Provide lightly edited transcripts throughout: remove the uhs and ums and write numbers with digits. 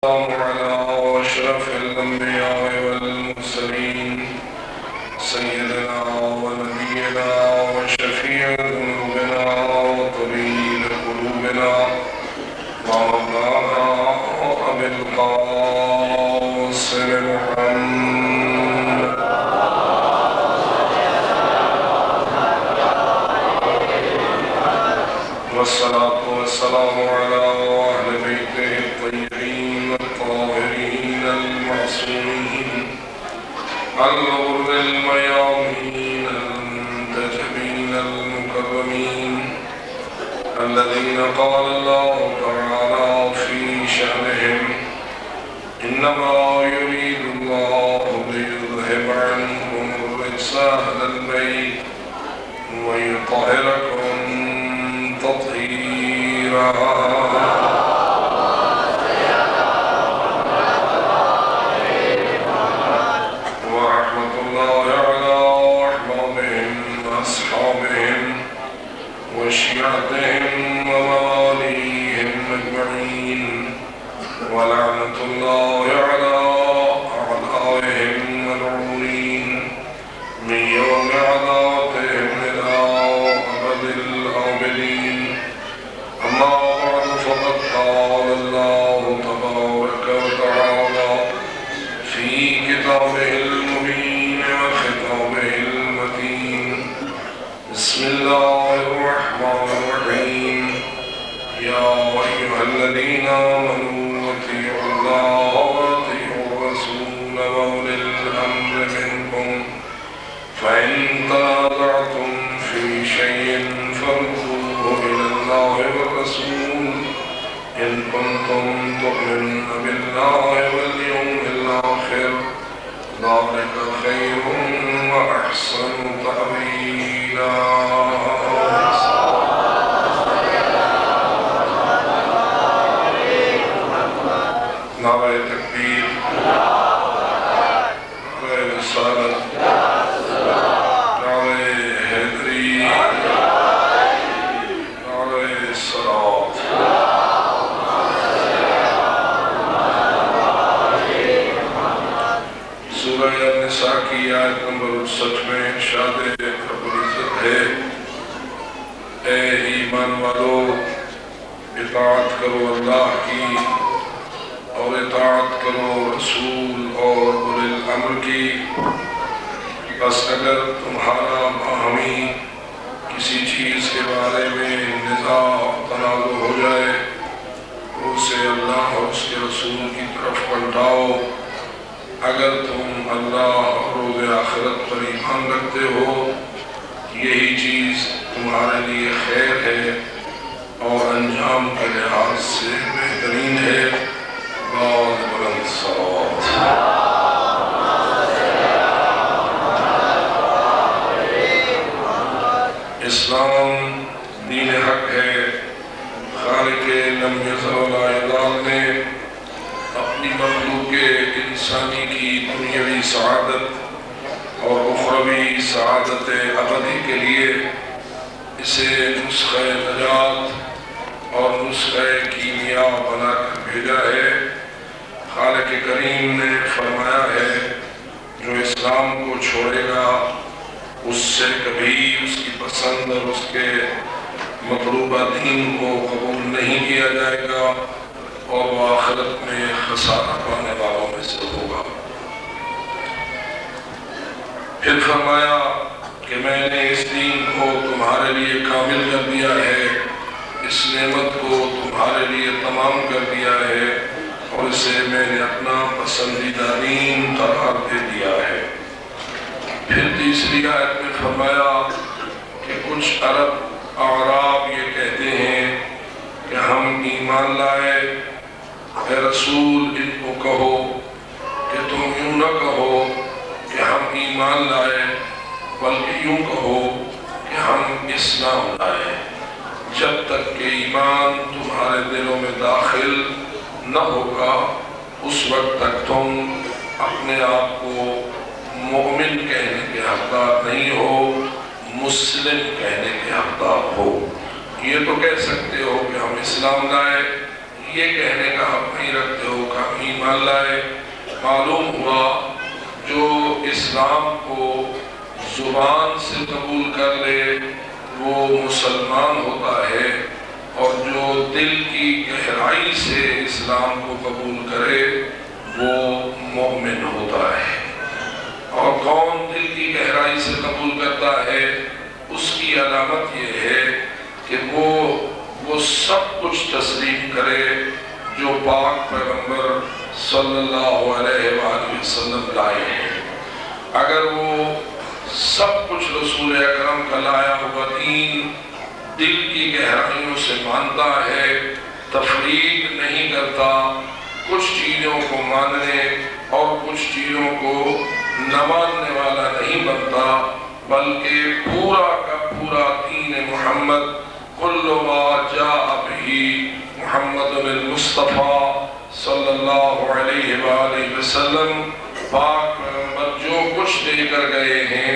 السلام على أشرف الأنبياء والمرسلين سيدنا ونبينا وشفيع ذنوبنا وطبيب قلوبنا ومولانا أبي القاسم محمد والصلاة والسلام على أهل بيته الطيبين الطاهرين المعصومين الغر الميامين المنتجبين المكرمين الذين قال الله تعالى في شأنهم إنما يريد الله ليذهب عنكم الرجس أهل البيت ويطهركم تطهيرا ورحمة الله على أحبابهم وأصحابهم وشيعتهم ومواليهم أجمعين ولعنة الله على أعدائهم ملعونين من يوم عداوتهم إلى أبد الآبدين. أما بعد فقد قال الله تبارك وتعالى في كتابه المبين وخطابه المتين بسم الله الرحمن الرحيم يا أيها الذين آمنوا أطيعوا الله وأطيعوا الرسول وأولي الأمر منكم فإن تنازعتم في شيء فردوه إلى الله والرسول إن كنتم تؤمنون بالله واليوم الآخر ذلك خير وأحسن تأويلا. نعرہ تکبیر، نعرہ رسالت، نعرہ حیدری، نعرہ صلوات. سورہ النساء کی آیت نمبر 59 میں ارشاد رب العزت ہے: اے ایمان والو، اطاعت کرو اللہ کی اور اطاعت کرو رسول اور اولی الامر کی. بس اگر تمہارا باہمی کسی چیز کے بارے میں نزاع تنازع ہو جائے تو اسے اللہ اور اس کے رسول کی طرف پلٹاؤ. اگر تم اللہ اور روز آخرت پر ایمان رکھتے ہو یہی چیز تمہارے لیے خیر ہے اور انجام کے لحاظ سے بہترین ہے. بعض بلند صلوات. اسلام دین حق ہے. خالق لم یزل ولا یزال نے اپنی مخلوق انسانی کی دنیاوی سعادت اور اخروی سعادت ابدی کے لیے اسے نسخہ نجات اور نسخہ کیمیا بنا کر بھیجا ہے. خالق کریم نے فرمایا ہے جو اسلام کو چھوڑے گا اس سے کبھی اس کی پسند اور اس کے مطلوبہ دین کو قبول نہیں کیا جائے گا اور وہ آخرت میں خسارہ پانے والوں میں سے ہوگا. پھر فرمایا کہ میں نے اس دین کو تمہارے لیے کامل کر دیا ہے، اس نعمت کو تمہارے لیے تمام کر دیا ہے اور اسے میں نے اپنا پسندیدہ دین قرار دے دیا ہے. پھر تیسری آیت میں فرمایا کہ کچھ عرب اعراب یہ کہتے ہیں کہ ہم ایمان لائے. اے رسول ان کو کہو کہ تم یوں نہ کہو کہ ہم ایمان لائے بلکہ یوں کہو کہ ہم اسلام لائے. جب تک کہ ایمان تمہارے دلوں میں داخل نہ ہوگا اس وقت تک تم اپنے آپ کو مومن کہنے کے حقدار نہیں ہو، مسلم کہنے کے حقدار ہو. یہ تو کہہ سکتے ہو کہ ہم اسلام لائے، یہ کہنے کا حق نہیں رکھتے ہو کہ ہم ایمان لائے۔ معلوم ہوا جو اسلام کو زبان سے قبول کر لے وہ مسلمان ہوتا ہے، اور جو دل کی گہرائی سے اسلام کو قبول کرے وہ مومن ہوتا ہے۔ اور کون دل کی گہرائی سے قبول کرتا ہے، اس کی علامت یہ ہے کہ وہ سب کچھ تسلیم کرے جو پاک پیغمبر صلی اللہ علیہ وآلہ وسلم لائے ہیں۔ اگر وہ سب کچھ رسول اکرم کا لایا ہوا دین دل کی گہرائیوں سے مانتا ہے، تفریق نہیں کرتا، کچھ چیزوں کو ماننے اور کچھ چیزوں کو نہ ماننے والا نہیں بنتا، بلکہ پورا کا پورا دین محمد کل ما جاء بہ محمد المصطفیٰ صلی اللہ علیہ وآلہ وسلم، پاک پیغمبر جو کچھ دے کر گئے ہیں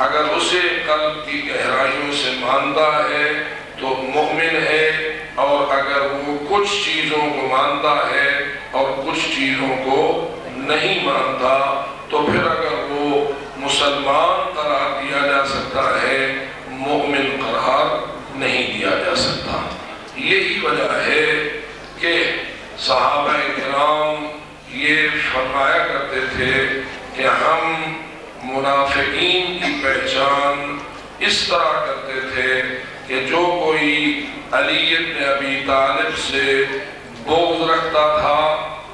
اگر اسے قلب کی گہرائیوں سے مانتا ہے تو مومن ہے، اور اگر وہ کچھ چیزوں کو مانتا ہے اور کچھ چیزوں کو نہیں مانتا تو پھر اگر وہ مسلمان قرار دیا جا سکتا ہے، مومن قرار نہیں دیا جا سکتا۔ یہی وجہ ہے کہ صحابہ کرام یہ فرمایا کرتے تھے کہ ہم منافقین کی پہچان اس طرح کرتے تھے کہ جو کوئی علی بن ابی طالب سے بغض رکھتا تھا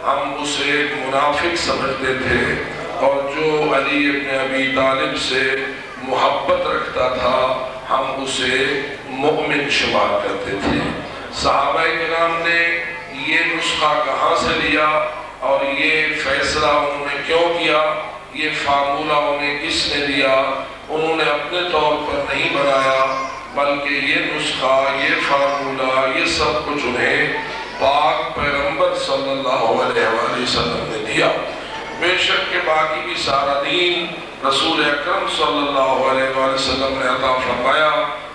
ہم اسے منافق سمجھتے تھے، اور جو علی بن ابی طالب سے محبت رکھتا تھا ہم اسے مومن شمار کرتے تھے۔ صحابہ کرام نے یہ نسخہ کہاں سے لیا اور یہ فیصلہ انہوں نے کیوں کیا، یہ فارمولہ انہیں کس نے دیا؟ انہوں نے اپنے طور پر نہیں بنایا، بلکہ یہ نسخہ، یہ فارمولہ، یہ سب کچھ انہیں پاک پیغمبر صلی اللہ علیہ وآلہ وسلم نے دیا۔ بے شک کہ باقی بھی سارا دین رسول اکرم صلی اللہ علیہ وآلہ وسلم نے عطا فرمایا،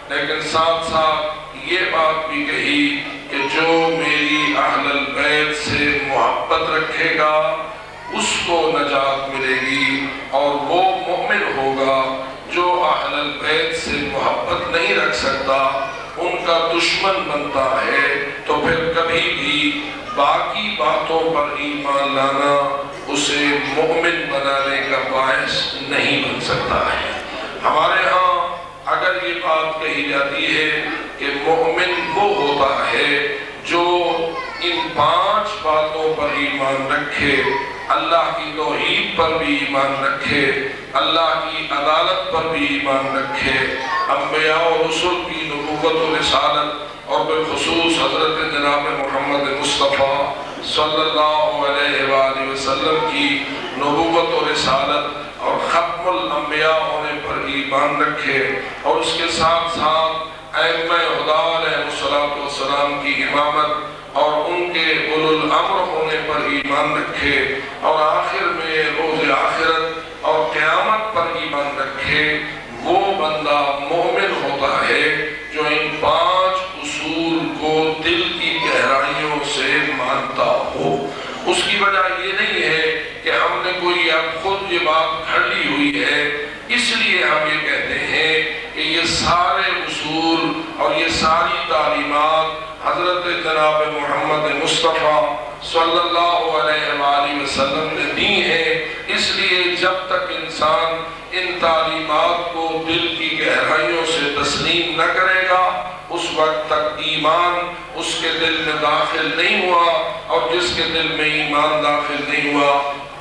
لیکن ساتھ ساتھ یہ بات بھی کہی کہ جو میری اہل البیت سے محبت رکھے گا اس کو نجات ملے گی، اور وہ مومن ہوگا۔ جو اہل البیت سے محبت نہیں رکھ سکتا، ان کا دشمن بنتا ہے، تو پھر کبھی بھی باقی باتوں پر ایمان لانا اسے مومن بنانے کا باعث نہیں بن سکتا ہے۔ ہمارے ہاں اگر یہ بات کہی جاتی ہے کہ مومن وہ ہوتا ہے جو ان 5 باتوں پر ایمان رکھے، اللہ کی توحید پر بھی ایمان رکھے، اللہ کی عدالت پر بھی ایمان رکھے، انبیاء و رسول کی نبوت و رسالت اور بالخصوص حضرت جناب محمد مصطفیٰ صلی اللہ علیہ وآلہ وسلم کی نبوت و رسالت اور ختم الانبیاء ہونے پر ایمان رکھے، اور اس کے ساتھ ساتھ ائمہ ہدی علیہ السلام کی امامت اور ان کے اولو الامر ہونے پر ایمان رکھے، اور آخر میں روز آخرت اور قیامت پر ایمان رکھے، وہ بندہ مومن ہوتا ہے جو ان 5 اصول کو دل کی گہرائیوں سے مانتا ہو۔ اس کی وجہ یہ نہیں ہے کہ ہم نے کوئی اب خود یہ بات گھڑ لی ہوئی ہے، اس لیے ہم یہ کہتے ہیں کہ یہ سارے اصول اور یہ ساری تعلیمات حضرت جناب محمد مصطفیٰ صلی اللہ علیہ وآلہ وسلم نے دی ہیں۔ اس لیے جب تک انسان ان تعلیمات کو دل کی گہرائیوں سے تسلیم نہ کرے گا اس وقت تک ایمان اس کے دل میں داخل نہیں ہوا، اور جس کے دل میں ایمان داخل نہیں ہوا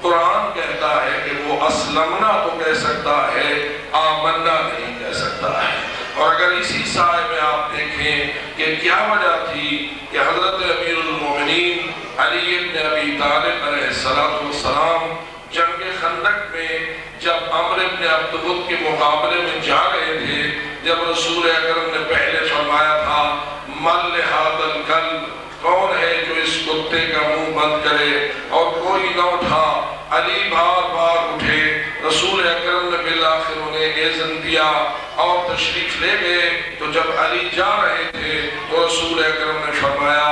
قرآن کہتا ہے کہ وہ اسلمنا تو کہہ سکتا ہے، آمنا نہیں کہہ سکتا ہے۔ اور اگر اسی سائے میں آپ دیکھیں کہ کیا وجہ تھی کہ حضرت امیر المومنین علی بن ابی طالب علیہ السلام جنگ خندق میں جب عمرو بن عبد ود کے مقابلے میں جا رہے تھے، جب رسول اکرم نے پہلے فرمایا تھا من لہذا الکلب، کون ہے جو اس کتے کا منہ بند کرے، اور کوئی نہ اٹھا، علی بار بار اٹھے، رسول اکرم نے بالآخر انہیں اذن دیا اور تشریف لے گئے۔ تو جب علی جا رہے تھے تو رسول اکرم نے فرمایا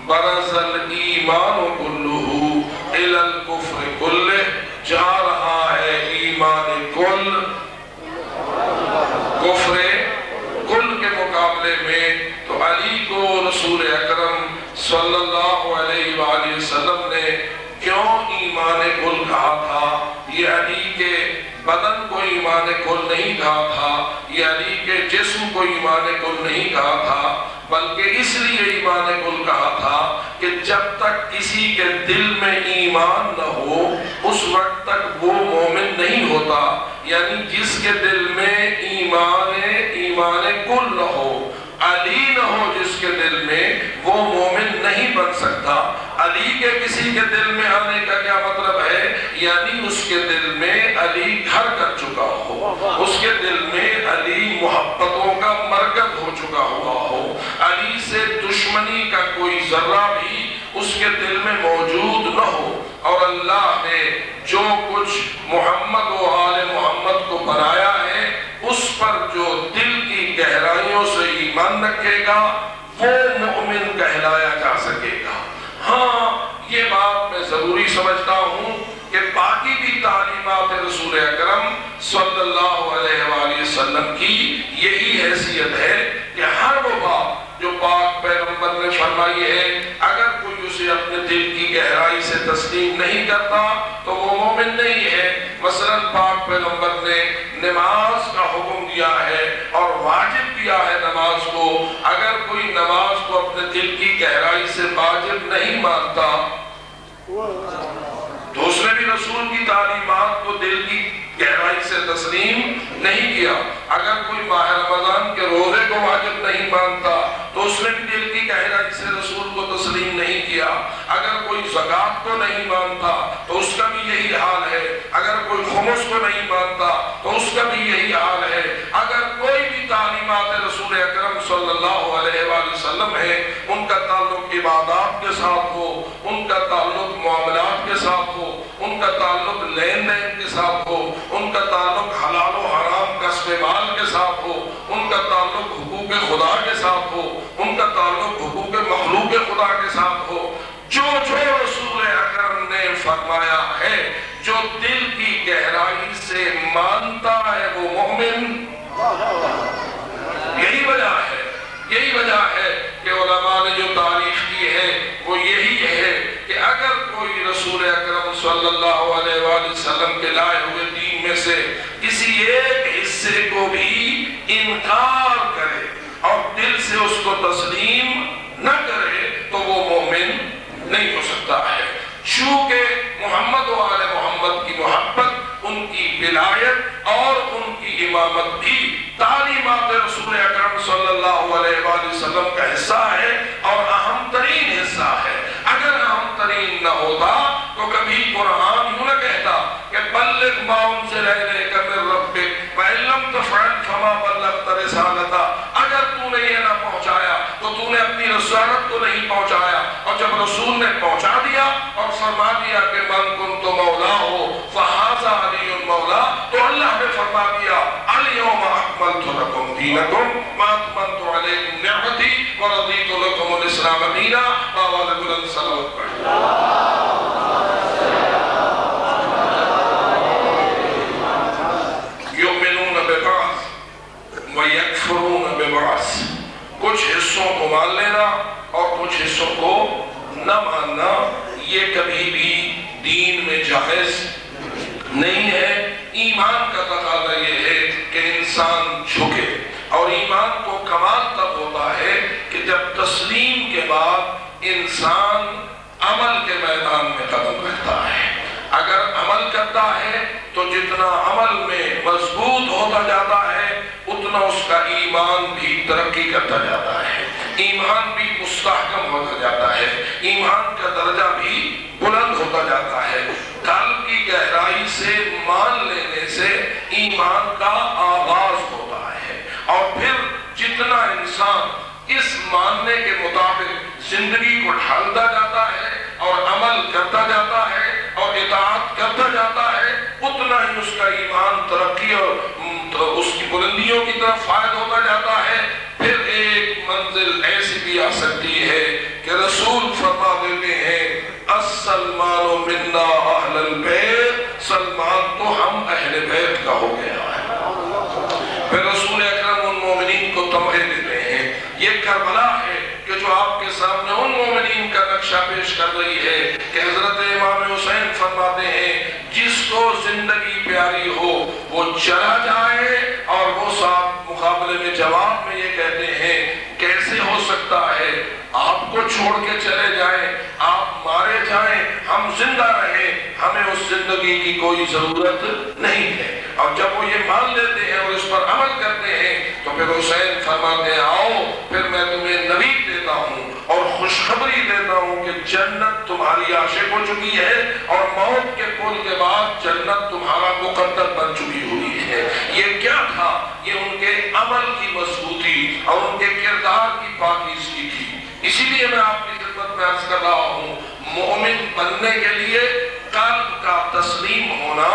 برزل ایمان کلہ الی الکفر کلہ، جا رہا ہے ایمان کل کفر کل کے مقابلے میں۔ تو علی کو رسول اکرم صلی اللہ علیہ وآلہ وسلم نے کیوں ایمان کل کہا تھا؟ یہ علی کے بدن کو ایمان کل نہیں کہا تھا، یہ علی کے جسم کو ایمان کل نہیں کہا تھا، بلکہ اس لیے ایمان کل کہا تھا کہ جب تک کسی کے دل میں ایمان نہ ہو اس وقت تک وہ مومن نہیں ہوتا۔ یعنی جس کے دل میں ایمان کل نہ ہو، علی نہ ہو جس کے دل میں، وہ مومن نہیں بن سکتا۔ علی کے کسی کے دل میں آنے کا کیا مطلب ہے؟ یعنی اس کے دل میں علی گھر کر چکا ہو، اس کے دل میں علی محبتوں کا مرکز ہو چکا ہوا ہو، علی سے دشمنی کا کوئی ذرہ بھی اس کے دل میں موجود نہ ہو۔ اور اللہ نے جو کچھ محمد و آل محمد کو بنایا ہے اس پر جو دل کی گہرائیوں سے ایمان رکھے گا وہ مومن کہلایا جا سکے گا۔ ہاں یہ بات میں ضروری سمجھتا ہوں کہ باقی بھی تعلیمات رسول اکرم صلی اللہ علیہ وآلہ وسلم کی یہی حیثیت ہے کہ ہر وہ بات جو پاک پیغمبر نے فرمائی ہے اگر کوئی اسے اپنے دل کی گہرائی سے تسلیم نہیں کرتا تو وہ مومن نہیں ہے۔ مثلا پاک پیغمبر نے نماز کا حکم دیا ہے اور واجب کیا ہے نماز کو، اگر کوئی نماز کو اپنے دل کی گہرائی سے واجب نہیں مانتا تو اس نے بھی رسول کی تعلیمات کو دل کی گہرائی سے تسلیم نہیں کیا۔ اگر کوئی ماہ رمضان کے روزے کو واجب نہیں مانتا تو اس نے بھی دل کی گہرائی سے رسول کو تسلیم نہیں کیا۔ اگر کوئی زکوٰۃ کو نہیں مانتا تو اس کا بھی یہی حال ہے، اگر کوئی خمس کو نہیں مانتا تو اس کا بھی یہی حال ہے۔ اگر کوئی بھی تعلیمات رسول اکرم صلی اللہ علیہ وآلہ وسلم ہے ان کا تعلق عبادات کے ساتھ ہو، ان کا تعلق معاملات کے ساتھ ہو، ان کا تعلق لین دین کے ساتھ ہو، ان کا تعلق حلال و حرام کسب مال کے ساتھ ہو، ان کا تعلق حقوق خدا کے ساتھ ہو، ان کا تعلق حقوق مخلوق خدا کے ساتھ ہو، جو رسول اکرم نے فرمایا ہے جو دل کی گہرائی سے مانتا ہے وہ مومن۔ یہی وجہ ہے کہ علماء نے جو تعریف کی ہے وہ یہی ہے کہ اگر کوئی رسول اکرم صلی اللہ علیہ وآلہ وسلم کے لائے ہوئے دین میں سے کسی ایک حصے کو بھی انکار کرے اور دل سے اس کو تسلیم نہ کرے تو وہ مومن نہیں ہو سکتا ہے۔ چونکہ محمد و آل محمد کی محبت، ان کی ولایت اور ان کی امامت بھی تعلیمات رسول اکرم صلی اللہ علیہ وآلہ وسلم کا حصہ ہے اور اہم ترین حصہ ہے۔ اگر اہم ترین نہ ہوتا تو کبھی قرآن یوں نہ کہتا کہ بلغ ما انزل الیک من ربک وان لم تفعل فما بلغت رسالتہ۔ اگر تو نے یہ نہ پہنچایا تو تو نے اپنی رسالت کو نہیں پہنچایا، اور جب رسول نے پہنچا دیا اور فرما دیا کہ من کنت مولا ہو فہذا علی مولا، تو اللہ نے فرما دیا الیوم اکملت لکم دینکم واتممت علیکم نعمتی ورضیت لکم الاسلام دینا۔ آواز بلند صلوات پڑھیں۔ یؤمنون ببعض ویکفرون ببعض، کچھ حصوں کو مان لینا اور کچھ حصوں کو نہ ماننا یہ کبھی بھی دین میں جائز نہیں ہے۔ ایمان کا تقاضا یہ ہے کہ انسان جھکے، اور ایمان کو کمال تب ہوتا ہے کہ جب تسلیم کے بعد انسان عمل کے میدان میں قدم رکھتا ہے۔ اگر عمل کرتا ہے تو جتنا عمل میں مضبوط ہوتا جاتا ہے اتنا اس کا ایمان بھی ترقی کرتا جاتا ہے، ایمان بھی مستحکم ہوتا جاتا ہے، ایمان کا درجہ بھی بلند ہوتا جاتا ہے۔ قلب کی گہرائی سے مان لینے سے ایمان کا آغاز ہوتا ہے، اور پھر جتنا انسان اس ماننے کے مطابق زندگی کو ڈھالتا جاتا ہے اور عمل کرتا جاتا ہے اور اطاعت کرتا جاتا ہے اتنا ہی اس کا ایمان ترقی اور اس کی بلندیوں کی طرف فائد ہوتا جاتا ہے۔ پھر ایک منزل منزل ایسی بھی آ سکتی ہے کہ رسول فرما دیتے ہیں السلمان منا اہل البیت، سلمان تو ہم اہل بیت کا ہو گیا ہے۔ پھر رسول اکرم ان مومنین کو تمغے دیتے ہیں۔ یہ کربلا ہے کہ جو آپ کے سامنے ان مومنین کا نقشہ پیش کر رہی ہے کہ حضرت امام حسین فرماتے ہیں جس کو زندگی پیاری ہو وہ چلا جائے، اور وہ صاحب مقابلے میں جواب میں یہ کہتے ہیں کیسے ہو سکتا ہے آپ کو چھوڑ کے چلے جائیں، آپ مارے جائیں، ہم زندہ رہیں، ہمیں اس زندگی کی کوئی ضرورت نہیں ہے۔ اور جب وہ یہ مان لیتے ہیں اور اس پر عمل کرتے ہیں تو پھر حسین فرماتے ہیں آؤ پھر میں تمہیں نوید دیتا ہوں اور خوشخبری دیتا ہوں کہ جنت تمہاری عاشق ہو چکی ہے، اور موت کے پل کے بعد جنت تمہارا مقدر بن چکی ہوئی ہے۔ یہ کیا تھا؟ یہ ان کے عمل کی مضبوطی اور ان کے کردار کی پاکیزگی تھی۔ اسی لیے میں آپ کی خدمت میں عرض کر رہا ہوں مومن بننے کے لیے قلب کا تسلیم ہونا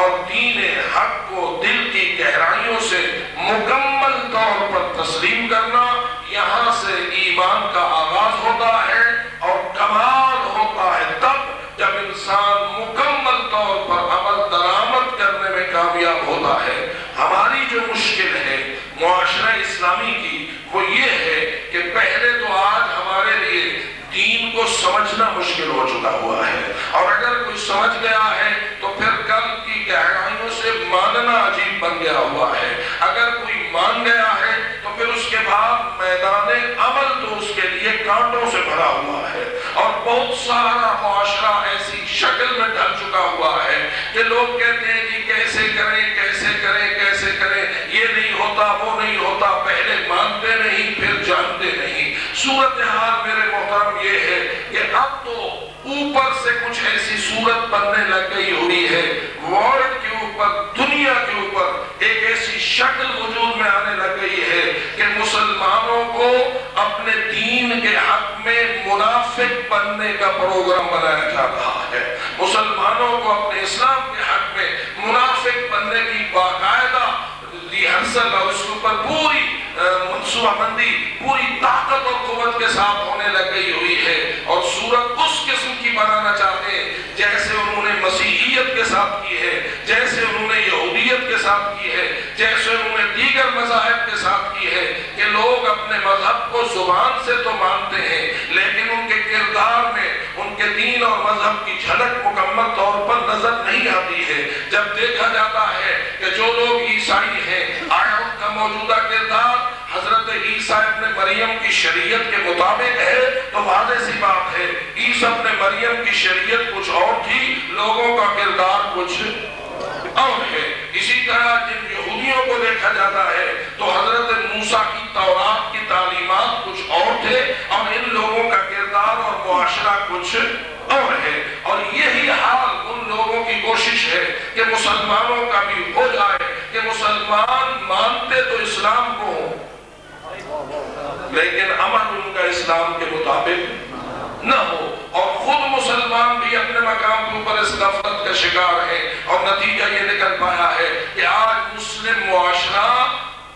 اور دین حق کو دل کی گہرائیوں سے مکمل طور پر تسلیم کرنا، یہاں سے ایمان کا آغاز ہوتا ہے، اور کمال ہوتا ہے تب جب انسان مکمل طور پر عمل درآمد کرنے میں کامیاب ہوتا ہے۔ ہماری جو مشکل ہے معاشرہ اسلامی کی وہ یہ ہے کہ پہلے تو آج ہمارے لیے دین کو سمجھنا مشکل ہو چکا ہوا ہے، اور اگر کوئی سمجھ گیا ہے تو پھر قلب کی گہرائیوں سے ماننا عجیب بن گیا ہوا ہے۔ اگر کوئی مان گیا ہے تو پھر اس کے بعد میدان عمل تو اس کے لیے کانٹوں سے بھرا ہوا ہے، اور بہت سارا معاشرہ ایسی شکل میں ڈھل چکا ہوا ہے کہ لوگ کہتے ہیں کہ کیسے کریں کیسے کریں کیسے کریں، یہ نہیں ہوتا وہ نہیں ہوتا، پہلے مانتے نہیں پھر جانتے نہیں۔ صورتحال میرے محترم یہ ہے کہ اب تو اوپر سے کچھ ایسی صورت بننے لگ گئی ہوئی ہے، ورلڈ کے اوپر، دنیا کے اوپر ایک ایسی شکل وجود میں آنے لگ گئی ہے کہ مسلمانوں کو اپنے دین کے حق میں منافق بننے کا پروگرام بنایا جا رہا ہے، مسلمانوں کو اپنے اسلام کے حق میں منافق بننے کی باقاعدہ ریہرسل اور اس کے اوپر پوری منصوبہ بندی پوری طاقت اور قوت کے ساتھ ہونے لگ گئی ہوئی ہے، اور صورت اس قسم کی بنانا چاہتے ہیں جیسے انہوں نے مسیحیت کے ساتھ کی ہے، جیسے انہوں نے یہودیت کے ساتھ کی ہے، جیسے انہوں نے دیگر مذاہب کے ساتھ کی ہے، کہ لوگ اپنے مذہب کو زبان سے تو مانتے ہیں لیکن ان کے کردار میں ان کے دین اور مذہب کی جھلک مکمل طور پر نظر نہیں آتی ہے۔ جب دیکھا جاتا ہے کہ جو لوگ عیسائی ہیں آیا ان کا موجودہ کردار حضرت عیسیٰ ابن مریم کی شریعت کے مطابق ہے تو واضح سی بات ہے عیسیٰ ابن مریم کی شریعت کچھ اور تھی، لوگوں کا کردار کچھ اور ہے۔ اسی طرح جن یہودیوں کو دیکھا جاتا ہے تو حضرت موسیٰ کی تورات کی تعلیمات کچھ اور تھے، اور ان لوگوں کا کردار اور معاشرہ کچھ اور ہے، اور یہی حال ان لوگوں کی کوشش ہے کہ مسلمانوں کا بھی ہو جائے کہ مسلمان مانتے تو اسلام کو ہوں لیکن عمل ان کا اسلام کے مطابق نہ ہو، اور خود مسلمان بھی اپنے مقام کے اوپر اس غفلت کا شکار ہے، اور نتیجہ یہ نکل پایا ہے کہ آج مسلم معاشرہ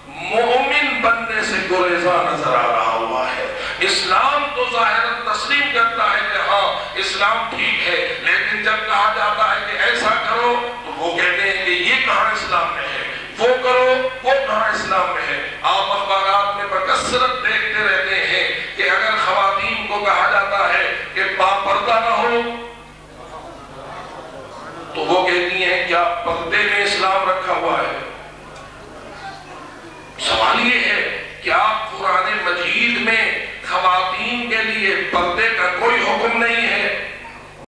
مومن بننے سے گریزاں نظر آ رہا ہوا ہے۔ اسلام تو ظاہراً تسلیم کرتا ہے کہ ہاں اسلام ٹھیک ہے، لیکن جب کہا جاتا ہے کہ ایسا کرو تو وہ کہتے ہیں کہ یہ کہاں اسلام میں ہے، وہ کرو وہ کہاں اسلام میں ہے۔ آپ اخبارات میں بکثرت دیکھتے رہتے ہیں کہ اگر خواتین کو کہا جاتا ہے کہ باپردہ نہ ہو تو وہ کہتی ہیں کیا پردے میں اسلام رکھا ہوا ہے؟ سوال یہ ہے کہ آپ قرآن مجید میں خواتین کے لیے پردے کا کوئی حکم نہیں ہے،